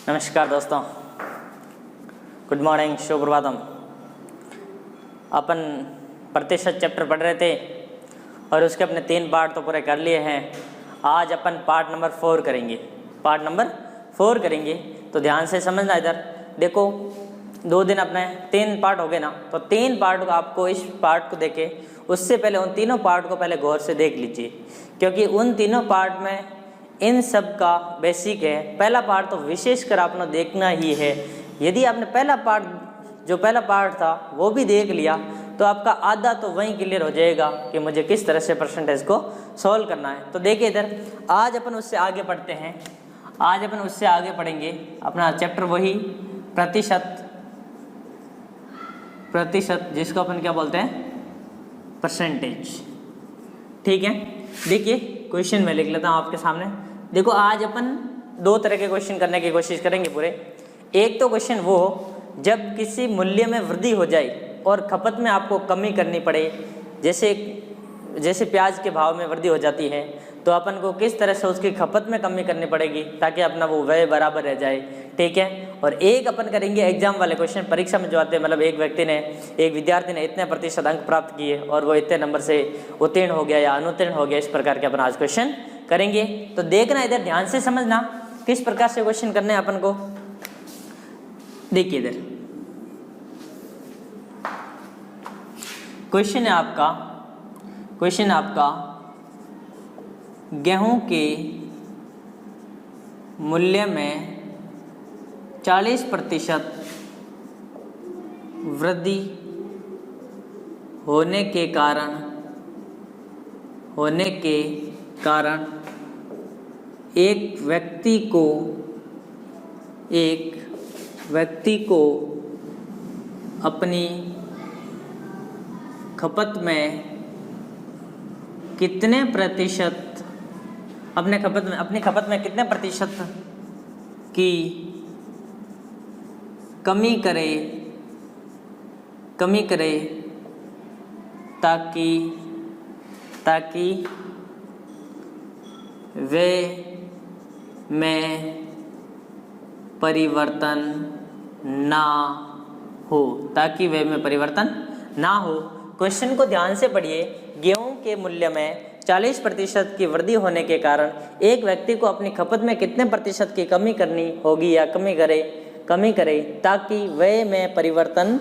नमस्कार दोस्तों, good morning, शुभ प्रभातम। अपन प्रतिशत चैप्टर पढ़ रहे थे और उसके अपने 3 पार्ट तो पूरे कर लिए हैं। आज अपन पार्ट नंबर 4 करेंगे। तो ध्यान से समझना। इधर देखो, 2 दिन अपने 3 पार्ट हो गए ना, तो 3 पार्ट को आपको इस पार्ट को देखे उससे पहले उन तीनों पार्ट को पहले गौर से देख लीजिए, क्योंकि उन तीनों पार्ट में इन सब का बेसिक है। पहला पार्ट तो विशेषकर आपने देखना ही है। यदि आपने पहला पार्ट था वो भी देख लिया तो आपका आधा तो वहीं क्लियर हो जाएगा कि मुझे किस तरह से परसेंटेज को सॉल्व करना है। तो देखिए इधर, आज अपन उससे आगे पढ़ते हैं। आज अपन उससे आगे पढ़ेंगे अपना चैप्टर वही प्रतिशत जिसको अपन क्या बोलते हैं, परसेंटेज। ठीक है, देखिए क्वेश्चन में लिख लेता हूँ आपके सामने। देखो, आज अपन 2 तरह के क्वेश्चन करने की कोशिश करेंगे पूरे। एक तो क्वेश्चन वो जब किसी मूल्य में वृद्धि हो जाए और खपत में आपको कमी करनी पड़े, जैसे प्याज के भाव में वृद्धि हो जाती है तो अपन को किस तरह से उसकी खपत में कमी करनी पड़ेगी ताकि अपना वो व्यय बराबर रह जाए। ठीक है, और एक अपन करेंगे एग्जाम वाले क्वेश्चन, परीक्षा में जो आते हैं, मतलब एक विद्यार्थी ने इतने प्रतिशत अंक प्राप्त किए और वो इतने नंबर से उत्तीर्ण हो गया या अनुत्तीर्ण हो गया, इस प्रकार के अपन आज क्वेश्चन करेंगे। तो देखना, इधर ध्यान से समझना किस प्रकार से क्वेश्चन करने हैं अपन को। देखिए इधर क्वेश्चन है आपका गेहूं के मूल्य में 40% वृद्धि होने के कारण एक व्यक्ति को अपनी खपत में कितने प्रतिशत की कमी करे ताकि वे में परिवर्तन ना हो। क्वेश्चन को ध्यान से पढ़िए। गेहूं के मूल्य में 40% की वृद्धि होने के कारण एक व्यक्ति को अपनी खपत में कितने प्रतिशत की कमी करनी होगी या कमी करे ताकि व्यय में परिवर्तन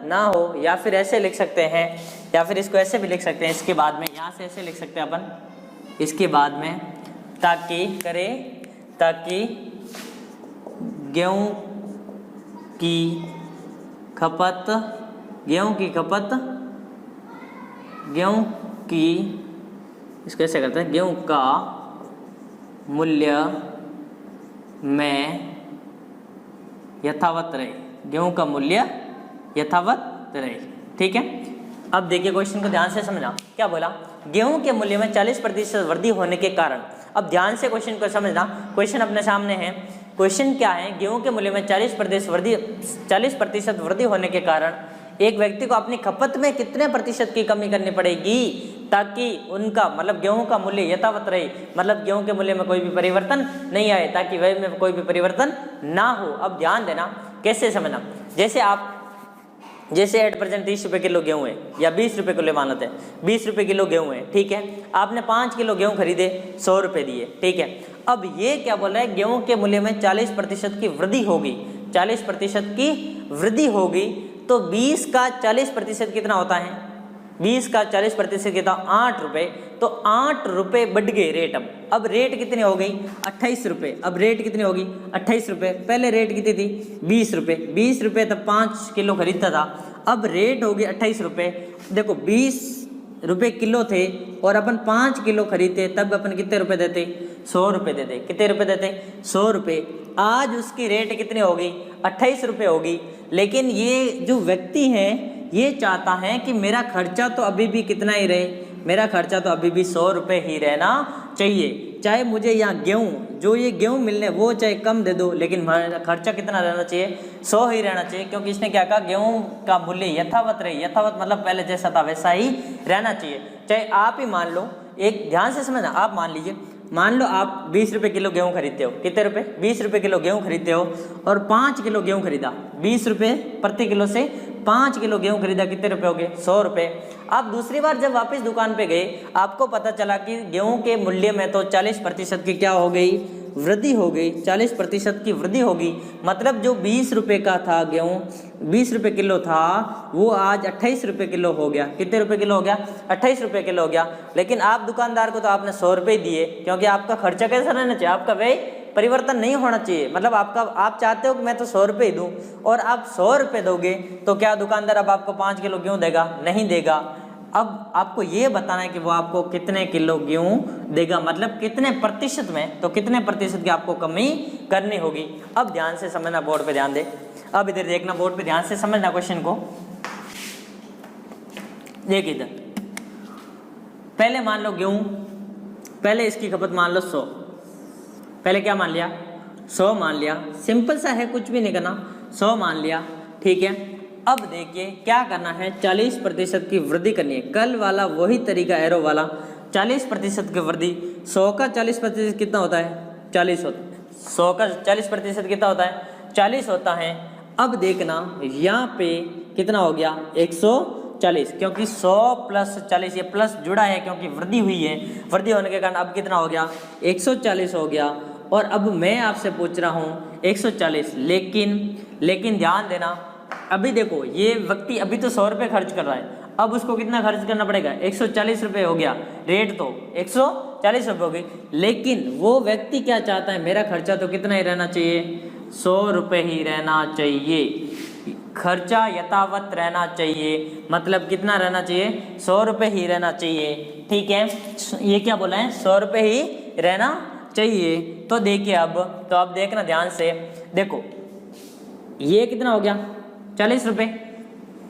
ना हो। या फिर ऐसे लिख सकते हैं, या फिर इसको ऐसे भी लिख सकते हैं, इसके बाद में यहाँ से ऐसे लिख सकते हैं अपन, इसके बाद में ताकि गेहूं की खपत इसको ऐसे करते हैं, गेहूं का मूल्य में यथावत रहे। ठीक है, अब देखिए क्वेश्चन को ध्यान से समझना। क्या बोला? गेहूं के मूल्य में 40% वृद्धि होने के कारण। अब ध्यान से क्वेश्चन को समझना। क्वेश्चन अपने सामने है। क्वेश्चन क्या है? गेहूं के मूल्य में 40% वृद्धि होने के कारण एक व्यक्ति को अपनी खपत में कितने प्रतिशत की कमी करनी पड़ेगी ताकि उनका मतलब गेहूं का मूल्य यथावत रहे, मतलब गेहूं के मूल्य में कोई भी परिवर्तन नहीं आए, ताकि व्यय में कोई भी परिवर्तन ना हो। अब ध्यान देना, कैसे समझना। जैसे एट प्रेजेंट 30 रुपये किलो गेहूँ है या 20 रुपये किलो मान लेते हैं, 20 रुपये किलो गेहूँ है। ठीक है, आपने 5 किलो गेहूँ खरीदे, 100 रुपये दिए। ठीक है, अब ये क्या बोल रहा है? गेहूँ के मूल्य में 40% की वृद्धि होगी। 40% की वृद्धि होगी तो 20 का 40% कितना होता है? 20 का 40% कितना? 8 रुपये। तो 8 रुपये बढ़ गए रेट। अब रेट कितनी हो गई? 28 रुपये। अब रेट कितनी होगी? 28 रुपये। पहले रेट कितनी थी? 20 रुपये। 20 रुपये तब 5 किलो खरीदता था, अब रेट हो गई 28 रुपये। देखो, 20 रुपये किलो थे और अपन 5 किलो खरीदते, तब अपन कितने रुपए देते? 100 रुपये देते। कितने रुपए देते? 100 रुपये। आज उसकी रेट कितनी होगी? 28 रुपये होगी। लेकिन ये जो व्यक्ति है ये चाहता है कि मेरा खर्चा तो अभी भी कितना ही रहे, मेरा खर्चा तो अभी भी 100 रुपये ही रहना चाहिए। चाहे मुझे यहाँ गेहूँ मिलने वो चाहे कम दे दो, लेकिन खर्चा कितना रहना चाहिए? 100 ही रहना चाहिए। क्योंकि इसने क्या कहा? गेहूँ का मूल्य यथावत रहे। यथावत मतलब पहले जैसा था वैसा ही रहना चाहिए। चाहे आप ही मान लो एक ध्यान से समझना, आप मान लीजिए, मान लो आप 20 रुपये किलो गेहूँ खरीदते हो, कितने रुपए, 20 रुपये किलो गेहूँ खरीदते हो और 5 किलो गेहूँ खरीदा, 20 रुपये प्रति किलो से 5 किलो गेहूँ खरीदा, कितने रुपए हो गए, 100 रुपये। आप दूसरी बार जब वापस दुकान पे गए, आपको पता चला कि गेहूँ के मूल्य में तो 40% की क्या हो गई, वृद्धि हो गई, 40% की वृद्धि होगी। मतलब जो 20 रुपये का था गेहूँ, 20 रुपये किलो था, वो आज 28 रुपये किलो हो गया। कितने रुपये किलो हो गया, 28 रुपये किलो हो गया। लेकिन आप दुकानदार को तो आपने 100 रुपये दिए, क्योंकि आपका खर्चा कैसा रहना चाहिए, आपका व्यय परिवर्तन नहीं होना चाहिए। मतलब आप चाहते हो कि मैं तो 100 रुपये ही दूँ, और आप 100 रुपये दोगे तो क्या दुकानदार अब आपको 5 किलो गेहूँ देगा, नहीं देगा। अब आपको ये बताना है कि वो आपको कितने किलो गेहूँ देगा, मतलब कितने प्रतिशत में, तो कितने प्रतिशत की आपको कमी करनी होगी। अब ध्यान से समझना, बोर्ड पे ध्यान दे, अब इधर देखना, बोर्ड पे ध्यान से समझना क्वेश्चन को। देख इधर, पहले मान लो गेहूँ, पहले इसकी खपत मान लो 100, पहले क्या मान लिया, 100 मान लिया, सिंपल सा है, कुछ भी नहीं करना, 100 मान लिया, ठीक है। अब देखिए क्या करना है, 40% की वृद्धि करनी है। कल वाला वही तरीका, एरो वाला, 40% की वृद्धि। 100 का 40% कितना होता है, 40 होता है। 100 का 40% कितना होता है, 40 होता है। अब देखना यहाँ पे कितना हो गया, 140, क्योंकि 100 प्लस 40, ये प्लस जुड़ा है क्योंकि वृद्धि हुई है, वृद्धि होने के कारण अब कितना हो गया, 140 हो गया। और अब मैं आपसे पूछ रहा हूँ 140, लेकिन ध्यान देना, अभी देखो ये व्यक्ति अभी तो 100 रुपये खर्च कर रहा है, अब उसको कितना खर्च करना पड़ेगा, 140 रुपये हो गया, रेट तो 140 रुपये हो गई। लेकिन वो व्यक्ति क्या चाहता है, मेरा खर्चा तो कितना ही रहना चाहिए, 100 रुपये ही रहना चाहिए, खर्चा यथावत रहना चाहिए, मतलब कितना रहना चाहिए, 100 रुपये ही रहना चाहिए, ठीक है। ये क्या बोला है, 100 रुपये ही रहना चाहिए। तो देखिए अब देखना ध्यान से, देखो ये कितना हो गया, 40 रुपये,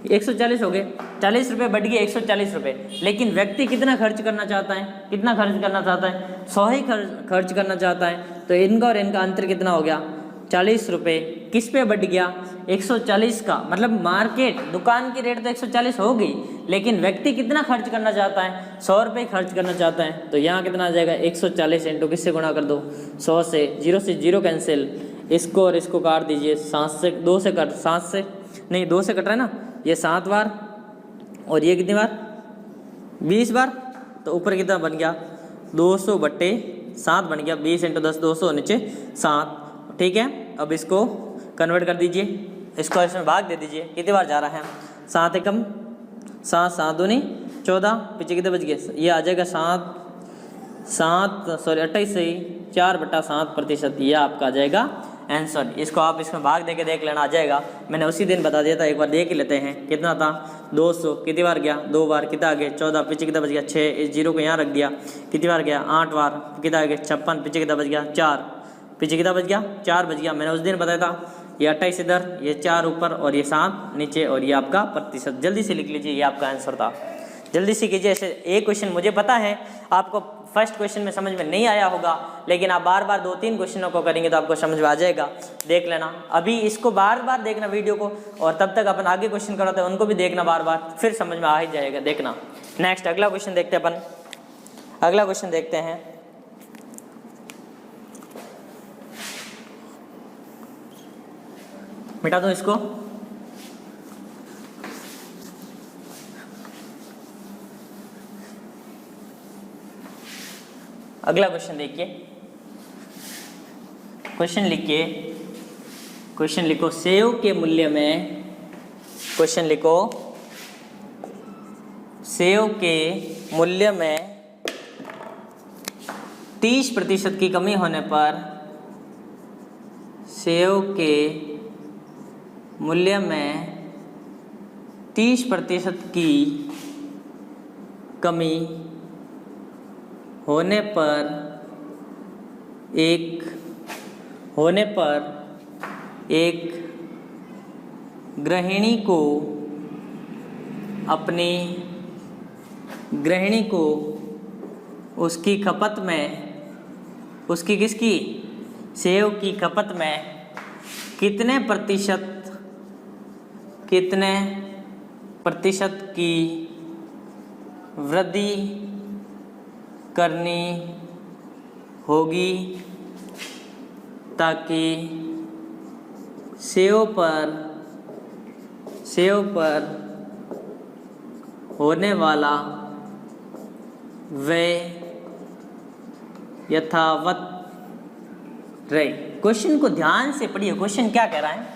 140 हो गए, 40 रुपये बढ़ गए 140 रुपये। लेकिन व्यक्ति कितना खर्च करना चाहता है, कितना खर्च करना चाहता है, 100 ही खर्च करना चाहता है। तो इनका और इनका अंतर कितना हो गया, 40 रुपये। किस पे बढ़ गया, 140 का, मतलब मार्केट दुकान की रेट तो 140 हो गई, लेकिन व्यक्ति कितना खर्च करना चाहता है, 100 रुपये खर्च करना चाहता है। तो यहाँ कितना आ जाएगा, 140 इंटू किससे गुणा कर दो, 100 से, 0 से 0 कैंसिल, इसको और इसको काट दीजिए, 7 से 2 से कट, 7 से नहीं 2 से कट रहा है ना, ये 7 बार और ये कितनी बार, 20 बार। तो ऊपर कितना बन गया, 200/7 बन गया, 20 इंटू 10, 200 नीचे 7, ठीक है। अब इसको कन्वर्ट कर दीजिए, इसको इसमें भाग दे दीजिए, कितनी बार जा रहा है, 7 एकम 7, 7 दूनी 14, पीछे कितने बच गए, ये आ जाएगा 28 से 4/7%, ये आपका आ जाएगा आंसर। इसको आप इसमें भाग देके देख लेना, आ जाएगा। मैंने उसी दिन बता दिया था, एक बार देख ही लेते हैं। कितना था, 200, कितनी बार गया, 2 बार, कितना आ गया, 14, पीछे कितना बच गया, 6, इस 0 को यहाँ रख दिया, कितनी बार गया, 8 बार, कितना आ गया, 56, पीछे कितना बच गया, 4, पीछे कितना बच गया, 4 बच गया। मैंने उस दिन बताया था, ये 28 इधर, ये 4 ऊपर और ये 7 नीचे, और ये आपका प्रतिशत। जल्दी से लिख लीजिए, ये आपका आंसर था, जल्दी से कीजिए। ऐसे एक क्वेश्चन मुझे पता है आपको फर्स्ट क्वेश्चन में समझ में नहीं आया होगा, लेकिन आप बार बार 2-3 क्वेश्चनों को करेंगे तो आपको समझ में आ जाएगा। देख लेना, अभी इसको बार बार देखना वीडियो को, और तब तक अपन आगे क्वेश्चन कराते हैं उनको भी देखना बार बार, फिर समझ में आ ही जाएगा। देखना, नेक्स्ट अगला क्वेश्चन देखते हैं अपन, अगला क्वेश्चन देखते हैं। मिटा दो इसको, अगला क्वेश्चन देखिए, क्वेश्चन लिखिए, क्वेश्चन लिखो, सेव के मूल्य में, क्वेश्चन लिखो, सेव के मूल्य में 30% की कमी होने पर, सेव के मूल्य में 30% की कमी होने पर एक गृहिणी को उसकी खपत में, उसकी किसकी, सेव की खपत में कितने प्रतिशत की वृद्धि करनी होगी ताकि सेव पर होने वाला व्यय यथावत रहे। क्वेश्चन को ध्यान से पढ़िए। क्वेश्चन क्या कह रहा है,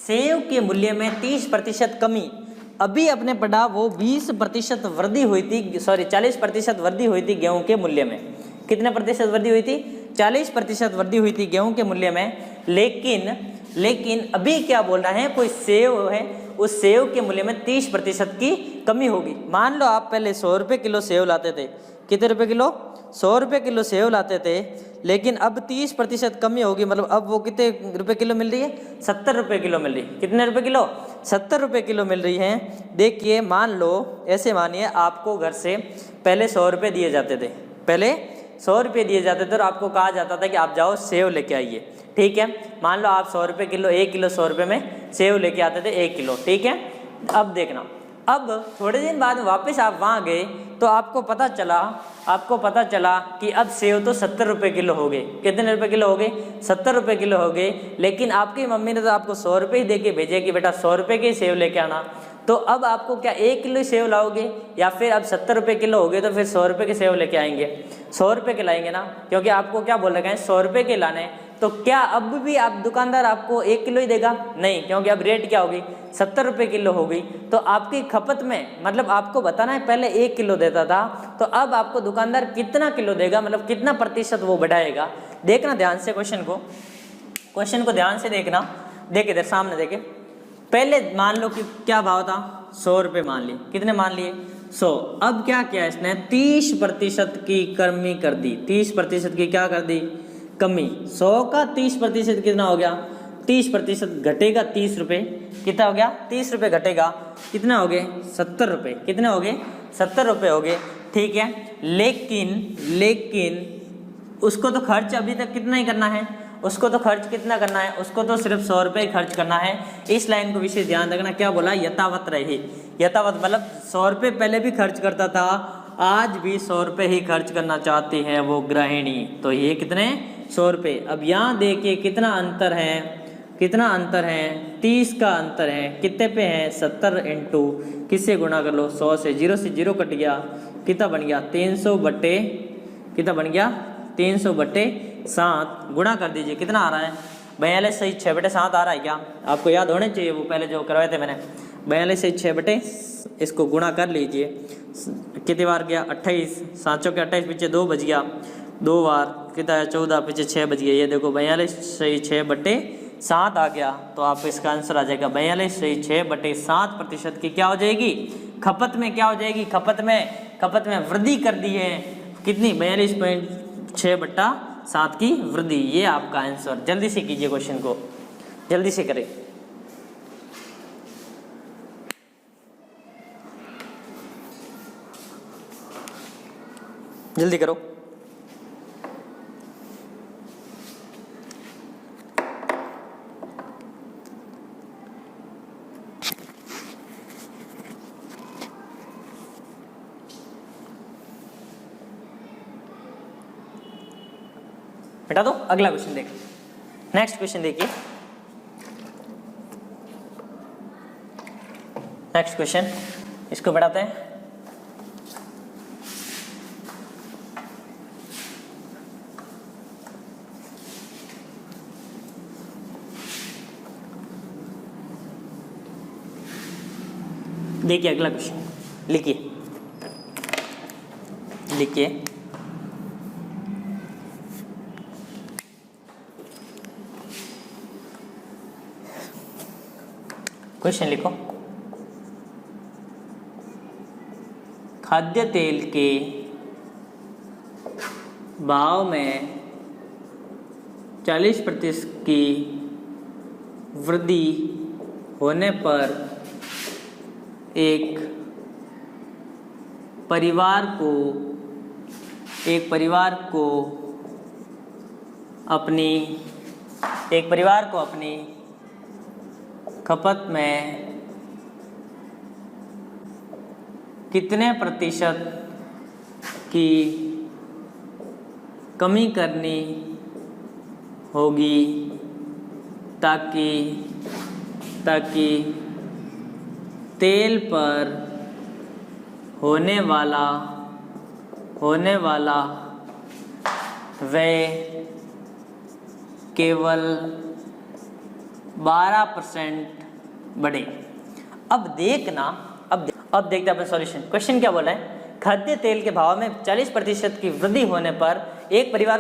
सेव के मूल्य में 30% कमी। अभी अपने पढ़ा वो 20% वृद्धि हुई थी, 40% वृद्धि हुई थी गेहूं के मूल्य में। कितने प्रतिशत वृद्धि हुई थी? 40% वृद्धि हुई थी गेहूं के मूल्य में। लेकिन अभी क्या बोल रहा है, कोई सेव है, उस सेव के मूल्य में 30% की कमी होगी। मान लो आप पहले 100 रुपये किलो सेव लाते थे। कितने रुपये किलो? 100 रुपये किलो सेव लाते थे, लेकिन अब 30% कमी होगी। मतलब अब वो कितने रुपए किलो मिल रही है? 70 रुपये किलो मिल रही है। कितने रुपए किलो? 70 रुपये किलो मिल रही है। देखिए, मान लो ऐसे मानिए आपको घर से पहले 100 रुपये दिए जाते थे। पहले 100 रुपये दिए जाते थे और आपको कहा जाता था कि आप जाओ सेव लेके आइए। ठीक है, मान लो आप 100 रुपये किलो, 1 किलो 100 रुपये में सेव लेके आते थे 1 किलो। ठीक है, अब देखना, अब थोड़े दिन बाद वापस आप वहाँ गए तो आपको पता चला कि अब सेव तो 70 रुपये किलो हो गए। कितने रुपये किलो हो गए? 70 रुपये किलो हो गए। लेकिन आपकी मम्मी ने तो आपको 100 रुपये ही दे के भेजे कि बेटा 100 रुपये के सेव लेके आना। तो अब आपको क्या 1 किलो सेव लाओगे, या फिर अब 70 रुपये किलो हो गए तो फिर 100 रुपये के सेव लेके आएंगे? 100 रुपये के लाएंगे ना, क्योंकि आपको क्या बोल रखे हैं, 100 रुपये के लाने। तो क्या अब भी आप दुकानदार आपको 1 किलो ही देगा? नहीं, क्योंकि अब रेट क्या होगी, 70 रुपये किलो हो गई। तो आपकी खपत में, मतलब आपको बताना है पहले 1 किलो देता था, तो अब आपको दुकानदार कितना किलो देगा, मतलब कितना प्रतिशत वो बढ़ाएगा। देखना ध्यान से क्वेश्चन को ध्यान से देखना। देखे इधर सामने देखे, पहले मान लो कि क्या भाव था, 100 रुपये मान लिए। कितने मान लिए? 100। अब क्या किया इसने, 30% की कमी कर दी। 30% की क्या कर दी? कमी। 100 का 30% कितना हो गया? 30% घटेगा 30 रुपये। कितना हो गया? 30 रुपये घटेगा, कितना हो गए? 70 रुपये। कितने हो गए? 70 रुपये हो गए। ठीक है, लेकिन उसको तो खर्च अभी तक कितना ही करना है, उसको तो खर्च कितना करना है, उसको तो सिर्फ 100 रुपये खर्च करना है। इस लाइन को विशेष ध्यान रखना। क्या बोला? यथावत रहे। यथावत मतलब 100 रुपये पहले भी खर्च करता था, आज भी 100 रुपये ही खर्च करना चाहती है वो गृहिणी। तो ये कितने? 100 रुपये। अब यहाँ देखिए कितना अंतर है, 30 का अंतर है। कितने पे है? 70 इंटू किससे गुणा कर लो? 100 से। 0 से 0 कट गया, कितना बन गया? 300 बटे, कितना बन गया? 300 बटे 7 गुणा कर दीजिए। कितना आ रहा है? 42 सही 6 बटे 7 आ रहा है। क्या आपको याद होने चाहिए, वो पहले जो करवाए थे मैंने। 42 सही 6 बटे, इसको गुणा कर लीजिए। कितनी बार गया? 28। 7 चौके 28, पीछे 2 बच गया, 2 बार कितना है? 14, पीछे 6 बच गया। ये देखो 42 सही 6 बटे 7 आ गया। तो आप इसका आंसर आ जाएगा 42 सही 6 बटे 7% की क्या हो जाएगी? खपत में क्या हो जाएगी? खपत में वृद्धि कर दी है। कितनी? 42.6 बटा 7 की वृद्धि। ये आपका आंसर। जल्दी से कीजिए, क्वेश्चन को जल्दी से करें। जल्दी करो। बेटा तो अगला क्वेश्चन देखिए। नेक्स्ट क्वेश्चन देखिए। नेक्स्ट क्वेश्चन, इसको बढ़ाते हैं। देखिए अगला क्वेश्चन, लिखिए क्वेश्चन लिखो। खाद्य तेल के भाव में 40% की वृद्धि होने पर एक परिवार को अपनी खपत में कितने प्रतिशत की कमी करनी होगी ताकि तेल पर होने वाला व्यय केवल 12% बढ़े। अब देखना, अब देखते हैं अपन सॉल्यूशन। क्वेश्चन क्या बोला है, खाद्य तेल के भाव में 40% की वृद्धि होने पर एक परिवार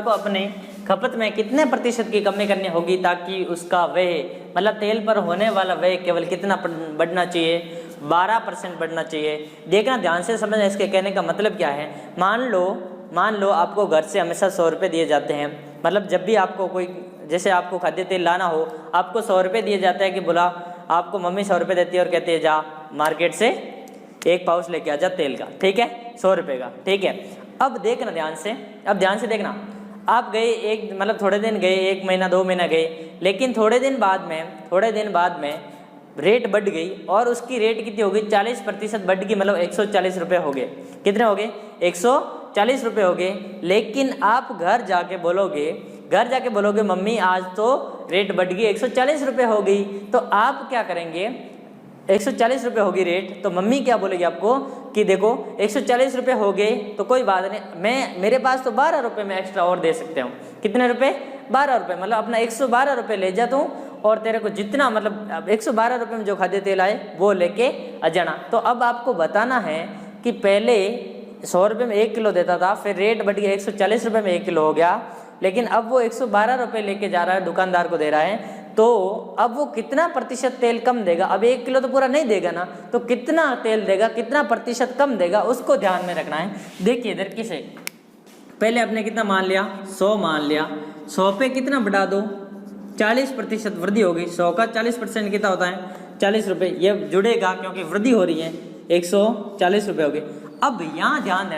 को अपने खपत में कितने प्रतिशत की कमी करनी होगी ताकि उसका व्यय, मतलब तेल पर होने वाला व्यय केवल कितना बढ़ना चाहिए, 12% बढ़ना चाहिए। देखना ध्यान से समझना, इसके कहने का मतलब क्या है। मान लो आपको घर से हमेशा 100 रुपये दिए जाते हैं, मतलब जब भी आपको कोई, जैसे आपको खाद्य तेल लाना हो, आपको 100 रुपये दिए जाता है कि बोला, आपको मम्मी 100 रुपये देती है और कहती है जा मार्केट से 1 पाउच लेके आ जा तेल का, ठीक है, 100 रुपये का, ठीक है। अब देखना ध्यान से, देखना, आप गए मतलब थोड़े दिन गए, 1 महीना 2 महीना गए, लेकिन थोड़े दिन बाद में रेट बढ़ गई और उसकी रेट कितनी हो गई, 40% बढ़ गई, मतलब 140 रुपये हो गए। कितने हो गए, 140 रुपये हो गए। लेकिन आप घर जाके बोलोगे मम्मी आज तो रेट बढ़ गई, 140 रुपये हो गई। तो आप क्या करेंगे, 140 रुपये होगी रेट, तो मम्मी क्या बोलेगी आपको कि देखो 140 रुपये हो गए तो कोई बात नहीं, मेरे पास तो 12 रुपये में एक्स्ट्रा और दे सकते हूँ। कितने रुपये, 12 रुपये, मतलब अपना 112 रुपये ले जाता हूँ और तेरे को जितना, मतलब 112 रुपये में जो खाद्य तेल आए वो लेके आ जाना। तो अब आपको बताना है कि पहले 100 रुपये में 1 किलो देता था, फिर रेट बढ़ गया 140 रुपये में 1 किलो हो गया, लेकिन अब वो 112 रुपये लेके जा रहा है, दुकानदार को दे रहा है। तो अब वो कितना प्रतिशत तेल कम देगा, अब 1 किलो तो पूरा नहीं देगा ना, तो कितना तेल देगा, कितना प्रतिशत कम देगा, उसको ध्यान में रखना है। देखिए इधर किसे, पहले आपने कितना मान लिया, 100 मान लिया, 100 पे कितना बढ़ा दो, 40% वृद्धि होगी। 100 का 40% कितना होता है, 40 रुपये, ये जुड़ेगा क्योंकि वृद्धि हो रही है, 140 रुपये हो गए। अब यहाँ ध्यान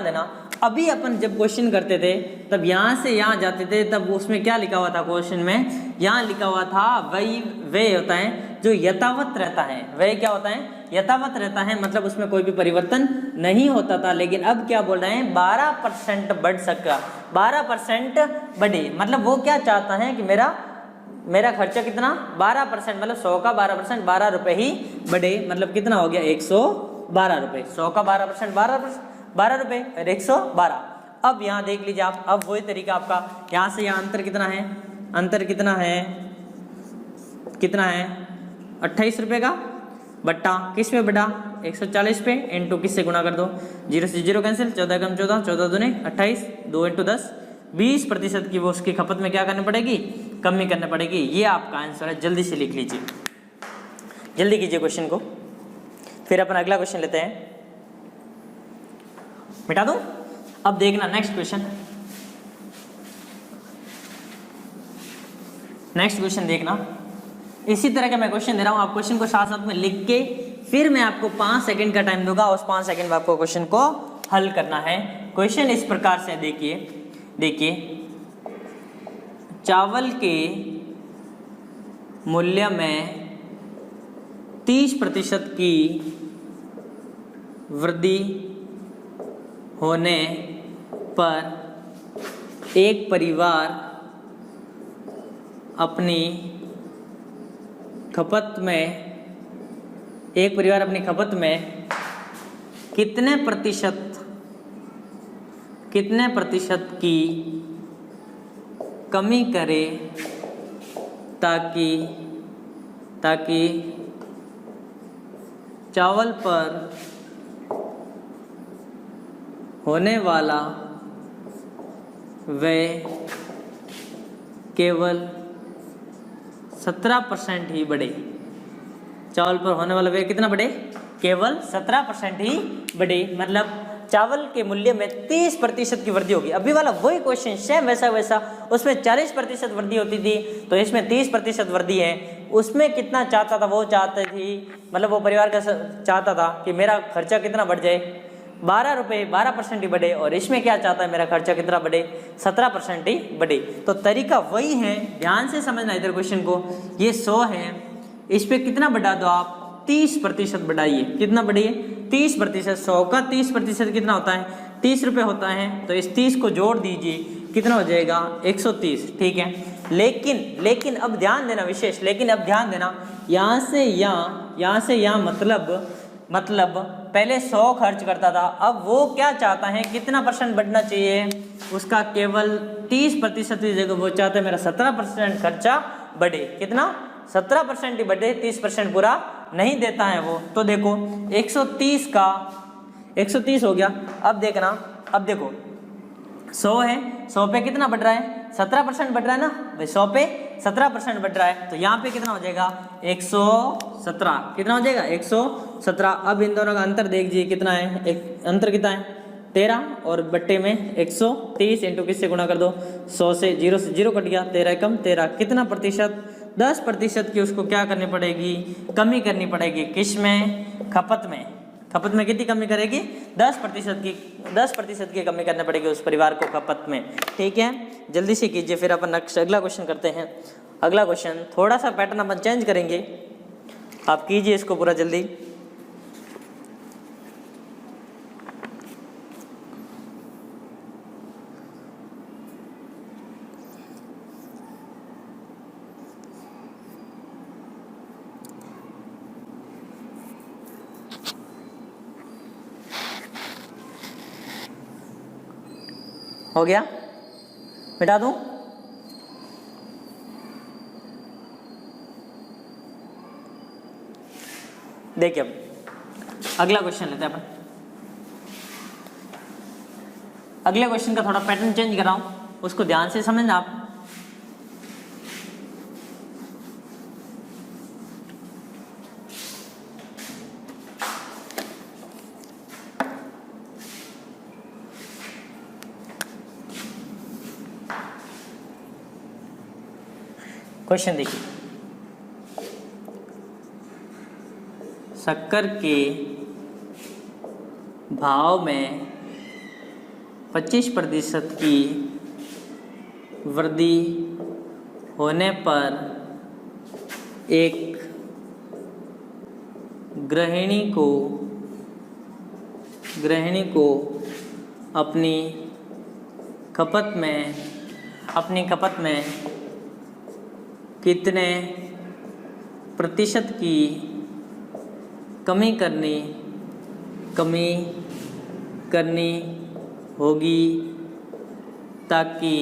देना, अभी अपन जब क्वेश्चन करते थे तब यहाँ से यहाँ जाते थे, तब उसमें क्या लिखा हुआ था क्वेश्चन में, यहाँ लिखा हुआ था व्यय होता है जो यथावत रहता है। व्यय क्या होता है, यथावत रहता है, मतलब उसमें कोई भी परिवर्तन नहीं होता था। लेकिन अब क्या बोल रहे हैं, 12% बढ़ सका, 12% बढ़े, मतलब वो क्या चाहता है कि मेरा खर्चा कितना, 12%, मतलब 100 का 12%, 12 रुपये ही बढ़े, मतलब कितना हो गया, 112 रुपये। 100 का 12%, 12 रुपये और 112। अब यहाँ देख लीजिए आप, अब वही तरीका आपका, यहाँ से यहाँ अंतर कितना है, कितना है 28 रुपये का, बट्टा किस पे बढ़ा, 140 पे, इंटू किससे गुणा कर दो, 0 से 0 कैंसिल, 14 कम 14, 14 दूने 28, 2 इंटू 10, 20% की वो उसकी खपत में क्या करनी पड़ेगी, कमी करनी पड़ेगी। ये आपका आंसर है, जल्दी से लिख लीजिए, जल्दी कीजिए क्वेश्चन को। फिर अपन अगला क्वेश्चन लेते हैं, मिटा दूं। अब देखना नेक्स्ट क्वेश्चन देखना, इसी तरह का मैं क्वेश्चन दे रहा हूं, आप क्वेश्चन को साथ साथ में लिख के फिर मैं आपको 5 सेकंड का टाइम दूंगा, उस 5 सेकंड में आपको क्वेश्चन को हल करना है। क्वेश्चन इस प्रकार से देखिए, चावल के मूल्य में 30% की वृद्धि होने पर एक परिवार अपनी खपत में कितने प्रतिशत की कमी करे ताकि चावल पर होने वाला व्यय केवल 17% ही बढ़े। चावल पर होने वाला व्यय कितना बढ़े, केवल 17% ही बढ़े, मतलब चावल के मूल्य में 30% की वृद्धि होगी। अभी वाला वही क्वेश्चन सेम वैसा, उसमें 40% वृद्धि होती थी, तो इसमें 30% वृद्धि है। उसमें कितना चाहता था, वो चाहते थी, मतलब वो परिवार का चाहता था कि मेरा खर्चा कितना बढ़ जाए, 12 रुपये, 12% ही बढ़े, और इसमें क्या चाहता है, मेरा खर्चा कितना बढ़े, 17% ही बढ़े। तो तरीका वही है, ध्यान से समझना इधर क्वेश्चन को। ये 100 है, इस पे कितना बढ़ा दो आप, 30% बढ़ाइए, कितना बढ़ाइए, 30%। 100 का 30% कितना होता है, 30 रुपये होता है, तो इस 30 को जोड़ दीजिए, कितना हो जाएगा 130, ठीक है। लेकिन अब ध्यान देना विशेष, लेकिन अब ध्यान देना, यहाँ से यहाँ मतलब पहले 100 खर्च करता था, अब वो क्या चाहता है, कितना % बढ़ना चाहिए उसका, केवल 30% की जगह वो चाहता है मेरा 17% खर्चा बढ़े। कितना? 17% ही बढ़े, 30% पूरा नहीं देता है वो। तो देखो 130 हो गया। अब देखना, अब देखो 100 है, 100 पे कितना बढ़ रहा है, 17% बढ़ रहा है ना भाई, 100 पे 17% बढ़ रहा है, तो यहाँ पे कितना हो जाएगा 117, कितना हो जाएगा 117। अब इन दोनों का अंतर देखिए कितना है, अंतर कितना है 13 और बट्टे में 130 इंटू किससे गुणा कर दो 100 से, 0 कट गया, 13 कम 13, कितना प्रतिशत, 10% की उसको क्या करनी पड़ेगी, कमी करनी पड़ेगी, किस में, खपत में। खपत में कितनी कमी करेगी, 10% की कमी करनी पड़ेगी उस परिवार को खपत में, ठीक है। जल्दी से कीजिए, फिर अपन अगला क्वेश्चन करते हैं। अगला क्वेश्चन थोड़ा सा पैटर्न अपन चेंज करेंगे, आप कीजिए इसको पूरा जल्दी। हो गया, मिटा दूं? देखिए अब अगला क्वेश्चन लेते हैं अपन। अगले क्वेश्चन का थोड़ा पैटर्न चेंज कर रहा हूं, उसको ध्यान से समझना आप। क्वेश्चन देखिए, शक्कर के भाव में 25% की वृद्धि होने पर एक गृहिणी को अपनी खपत में कितने प्रतिशत की कमी करनी होगी ताकि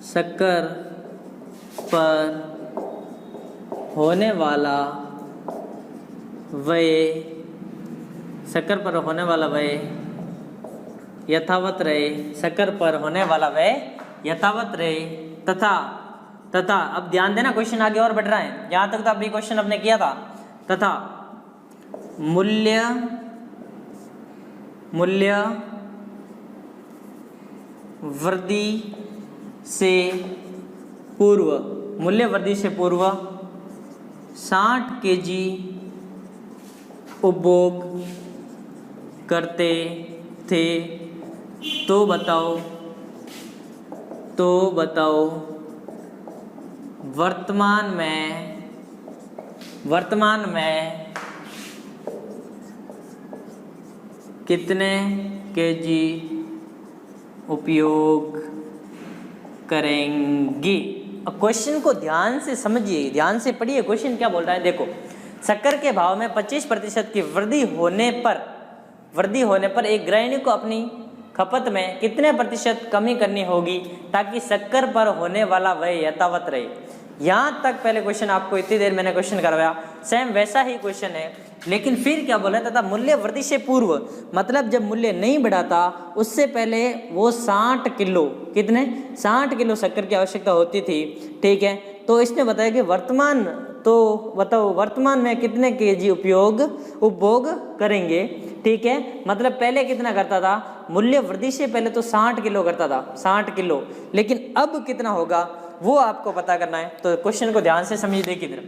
शक्कर पर होने वाला व्यय यथावत रहे, तथा अब ध्यान देना, क्वेश्चन आगे और बढ़ रहा है, यहाँ तक तो अभी क्वेश्चन आपने किया था, तथा मूल्य वृद्धि से पूर्व 60 kg उपभोग करते थे, तो बताओ वर्तमान में कितने kg उपयोग करेंगी। अब क्वेश्चन को ध्यान से समझिए, ध्यान से पढ़िए, क्वेश्चन क्या बोल रहा है। देखो, शक्कर के भाव में 25% की वृद्धि होने पर एक गृहिणी को अपनी खपत में कितने प्रतिशत कमी करनी होगी ताकि शक्कर पर होने वाला व्यय यथावत रहे। यहाँ तक पहले क्वेश्चन आपको इतनी देर मैंने क्वेश्चन करवाया, सेम वैसा ही क्वेश्चन है, लेकिन फिर क्या बोला, तथा मूल्य वृद्धि से पूर्व, मतलब जब मूल्य नहीं बढ़ाता उससे पहले वो 60 किलो, कितने 60 किलो शक्कर की आवश्यकता होती थी, ठीक है। तो इसने बताया कि वर्तमान में कितने kg उपभोग करेंगे, ठीक है। मतलब पहले कितना करता था, मूल्य वृद्धि से पहले तो 60 किलो करता था, 60 किलो, लेकिन अब कितना होगा वो आपको पता करना है। तो क्वेश्चन को ध्यान से समझिए, देखिए इधर।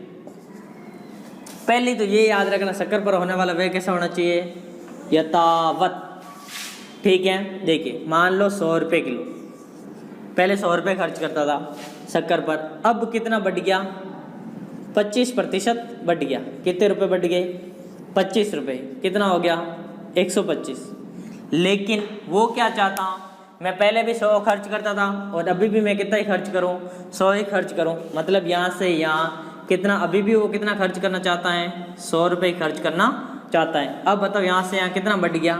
पहली तो ये याद रखना, शक्कर पर होने वाला व्यय कैसा होना चाहिए, यथावत, ठीक है। देखिए मान लो 100 रुपये किलो, पहले 100 रुपये खर्च करता था शक्कर पर, अब कितना बढ़ गया, 25% बढ़ गया। कितने रुपए बढ़ गए, 25 रुपये, कितना हो गया 125। लेकिन वो क्या चाहता, मैं पहले भी 100 खर्च करता था और अभी भी मैं कितना ही खर्च करूं, 100 ही खर्च करूं। मतलब यहाँ से यहाँ कितना, अभी भी वो कितना खर्च करना चाहता है, 100 रुपये खर्च करना चाहता है। अब बताओ यहाँ से यहाँ कितना बढ़ गया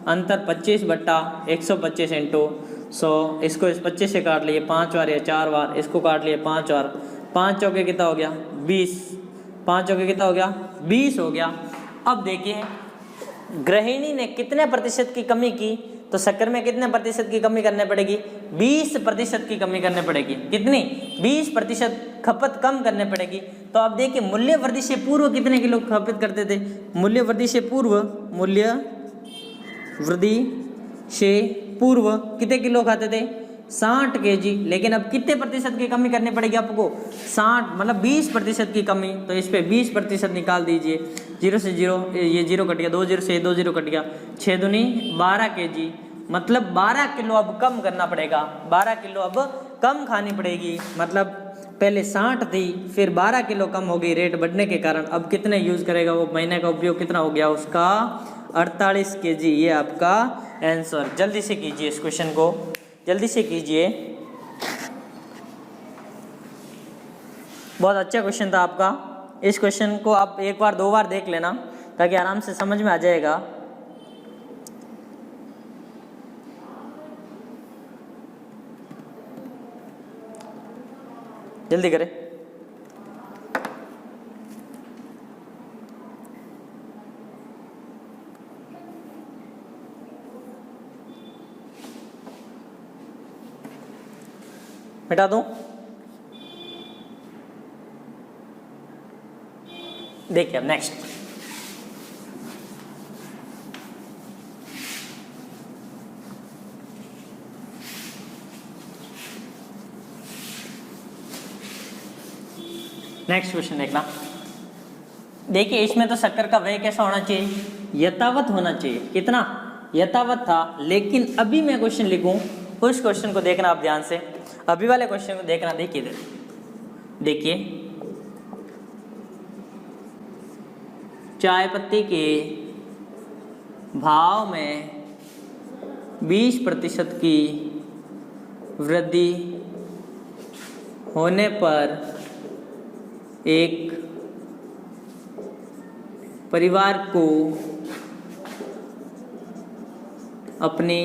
अंतर, 25/125 इंटू 100। इसको इस 25 से काट लिए 5 बार या 4 बार, इसको काट लिए 5 बार, 5 चौके कितना हो गया 20, 5 चौके कितना हो गया 20 हो गया। अब देखिए गृहिणी ने कितने प्रतिशत की कमी की, तो शक्कर में कितने प्रतिशत की कमी करनी पड़ेगी, 20% की कमी करनी पड़ेगी। कितनी, 20% खपत कम करनी पड़ेगी। तो अब देखिए मूल्य वृद्धि से पूर्व कितने किलो खपत करते थे, मूल्य वृद्धि से पूर्व, मूल्य वृद्धि से पूर्व कितने किलो खाते थे, 60 kg। लेकिन अब कितने प्रतिशत की कमी करनी पड़ेगी आपको, 60, मतलब 20% की कमी। तो इस पे 20% निकाल दीजिए, 0 से 0, ये 0 कट गया, 2 0 से 2 0 कट गया, 6 दूनी 12 kg। मतलब 12 किलो अब कम करना पड़ेगा, 12 किलो अब कम खानी पड़ेगी। मतलब पहले 60 थी, फिर 12 किलो कम हो गई रेट बढ़ने के कारण। अब कितने यूज़ करेगा वो, महीने का उपयोग कितना हो गया उसका, 48 kg। ये आपका आंसर। जल्दी से कीजिए इस क्वेश्चन को, जल्दी से कीजिए। बहुत अच्छा क्वेश्चन था आपका। इस क्वेश्चन को आप एक बार 2 बार देख लेना ताकि आराम से समझ में आ जाएगा। जल्दी करें। मिटा दूं, देखिए अब नेक्स्ट, नेक्स्ट क्वेश्चन देखना। देखिए इसमें तो शक्कर का व्यय कैसा होना चाहिए, यथावत होना चाहिए। कितना, यथावत था। लेकिन अभी मैं क्वेश्चन लिखूं, उस क्वेश्चन को देखना आप ध्यान से, अभी वाले क्वेश्चन को देखना। देखिए चाय पत्ती के भाव में 20% की वृद्धि होने पर एक परिवार को अपनी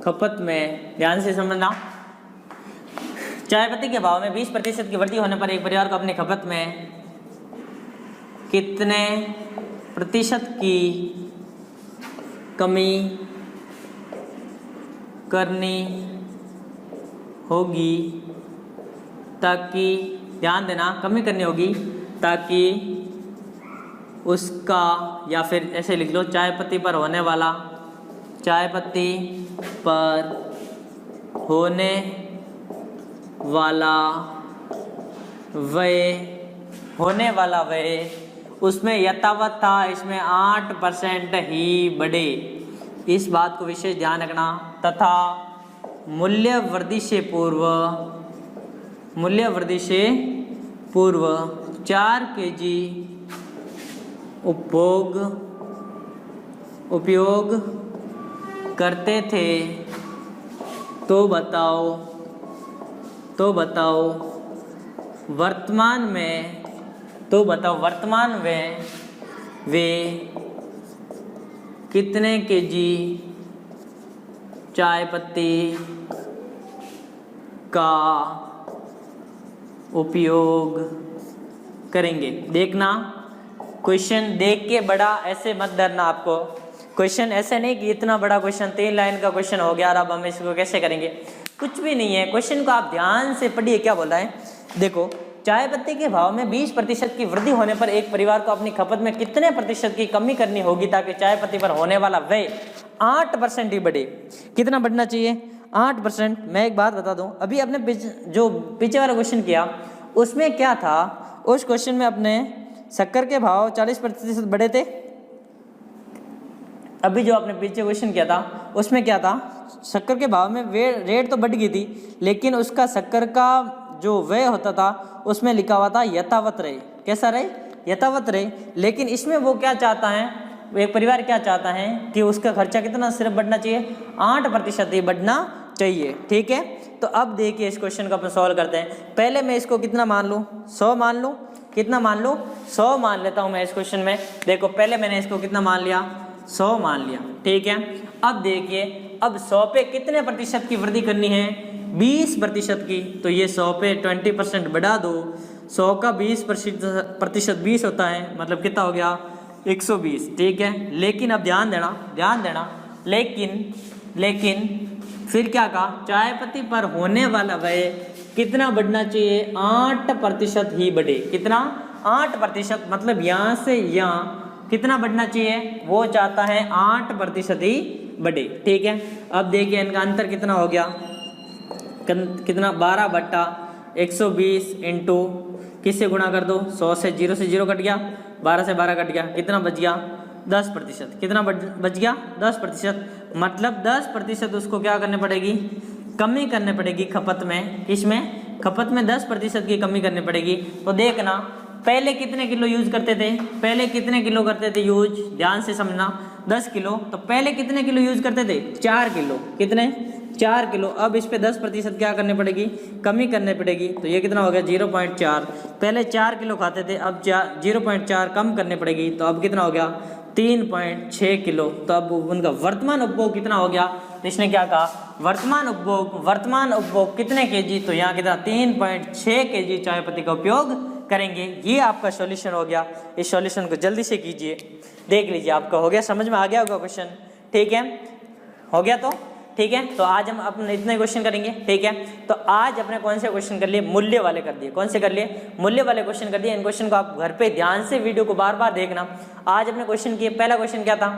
खपत में, ध्यान से समझना, चाय पत्ती के भाव में 20% की वृद्धि होने पर एक परिवार को अपनी खपत में कितने प्रतिशत की कमी करनी होगी ताकि, ध्यान देना, कमी करनी होगी ताकि उसका, या फिर ऐसे लिख लो, चाय पत्ती पर होने वाला, चाय पत्ती पर होने वाला व्यय उसमें यथावत था, इसमें 8% ही बढ़े। इस बात को विशेष ध्यान रखना। तथा मूल्य वृद्धि से पूर्व 4 kg उपयोग करते थे, तो बताओ वर्तमान में वे कितने kg चाय पत्ती का उपयोग करेंगे। देखना क्वेश्चन देख के बड़ा ऐसे मत डरना। आपको क्वेश्चन ऐसे नहीं कि इतना बड़ा क्वेश्चन, 3 लाइन का क्वेश्चन हो गया और अब हम इसको कैसे करेंगे, कुछ भी नहीं है। क्वेश्चन को आप ध्यान से पढ़िए, क्या बोल रहा है। देखो, चाय पत्ती के भाव में 20% की वृद्धि होने पर एक परिवार को अपनी खपत में कितने प्रतिशत की कमी करनी होगी ताकि चाय पत्ती पर होने वाला व्यय 8% ही बढ़े। कितना बढ़ना चाहिए, 8%। मैं एक बात बता दूं, अभी आपने जो पीछे वाला क्वेश्चन किया उसमें क्या था, उस क्वेश्चन में अपने शक्कर के भाव 40% बढ़े थे। अभी जो आपने पीछे क्वेश्चन किया था उसमें क्या था, शक्कर के भाव में रेट तो बढ़ गई थी, लेकिन उसका शक्कर का जो व्यय होता था उसमें लिखा हुआ था यथावत रहे। कैसा रहे, यथावत रहे। लेकिन इसमें वो क्या चाहता है, एक परिवार क्या चाहता है कि उसका खर्चा कितना सिर्फ बढ़ना चाहिए, 8% ही बढ़ना चाहिए। ठीक है, तो अब देखिए इस क्वेश्चन को अपन सॉल्व करते हैं। पहले मैं इसको कितना मान लूँ, 100 मान लूँ, कितना मान लूँ, 100 मान लेता हूँ मैं इस क्वेश्चन में। देखो पहले मैंने इसको कितना मान लिया, 100 मान लिया। ठीक है, अब देखिए अब 100 पे कितने प्रतिशत की वृद्धि करनी है, 20% की। तो ये 100 पे 20% बढ़ा दो, 100 का 20% 20 होता है, मतलब कितना हो गया 120। ठीक है, लेकिन अब ध्यान देना, लेकिन फिर क्या कहा, चाय पत्ती पर होने वाला व्यय कितना बढ़ना चाहिए, 8% ही बढ़े। कितना, 8%, मतलब यहाँ से यहाँ कितना बढ़ना चाहिए, वो चाहता है 8% ही बढ़े। ठीक है, अब देखिए इनका अंतर कितना हो गया, कितना 12/120 इंटू किससे गुणा कर दो, 100 से 0 कट गया, 12 से 12 कट गया, कितना बच गया 10%। कितना बच गया 10%, मतलब 10% उसको क्या करने पड़ेगी, कमी करने पड़ेगी खपत में। इसमें खपत में 10% की कमी करनी पड़ेगी। तो देखना पहले कितने किलो यूज करते थे, पहले कितने किलो करते थे यूज, ध्यान से समझना, 10 किलो। तो पहले कितने किलो यूज करते थे, 4 किलो। कितने, 4 किलो। अब इस पे 10% क्या करनी पड़ेगी, कमी करनी पड़ेगी। तो ये कितना हो गया 0.4। पहले 4 किलो खाते थे, अब 0.4 कम करनी पड़ेगी। तो अब कितना हो गया 3.6 किलो। तो अब उनका वर्तमान उपभोग कितना हो गया, तो इसने क्या कहा, वर्तमान उपभोग कितने केजी, तो यहाँ कितना 3.6 केजी चाय पत्ती का उपयोग करेंगे। ये आपका सॉल्यूशन हो गया। इस सॉल्यूशन को जल्दी से कीजिए, देख लीजिए आपका हो गया, समझ में आ गया होगा क्वेश्चन। ठीक है, हो गया तो ठीक है। तो आज हम अपने इतने क्वेश्चन करेंगे। ठीक है, तो आज अपने कौन से क्वेश्चन कर लिए, मूल्य वाले कर दिए। कौन से कर लिए, मूल्य वाले क्वेश्चन कर दिए। इन क्वेश्चन को आप घर पे ध्यान से वीडियो को बार बार देखना। आज अपने क्वेश्चन किए, पहला क्वेश्चन क्या था,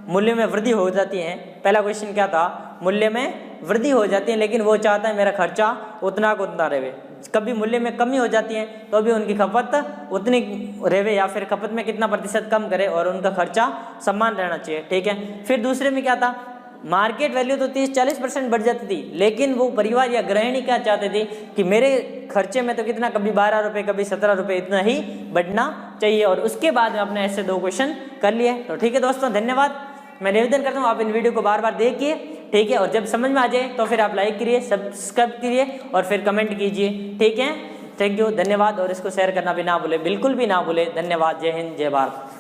मूल्य में वृद्धि हो जाती है। पहला क्वेश्चन क्या था, मूल्य में वृद्धि हो जाती है, लेकिन वो चाहता है मेरा खर्चा उतना को उतना रहे। कभी मूल्य में कमी हो जाती है तो भी उनकी खपत उतनी रहे, या फिर खपत में कितना प्रतिशत कम करे और उनका खर्चा समान रहना चाहिए। ठीक है, फिर दूसरे में क्या था, मार्केट वैल्यू तो 30-40% बढ़ जाती थी, लेकिन वो परिवार या गृहिणी क्या चाहते थे कि मेरे खर्चे में तो कितना, कभी 12 रुपये, कभी 17 रुपये, इतना ही बढ़ना चाहिए। और उसके बाद में आपने ऐसे 2 क्वेश्चन कर लिए। तो ठीक है दोस्तों, धन्यवाद। मैं निवेदन करता हूँ आप इन वीडियो को बार बार देखिए। ठीक है, और जब समझ में आ जाए तो फिर आप लाइक करिए, सब्सक्राइब करिए और फिर कमेंट कीजिए। ठीक है, थैंक यू, धन्यवाद। और इसको शेयर करना भी ना भूले, बिल्कुल भी ना भूले। धन्यवाद, जय हिंद, जय भारत।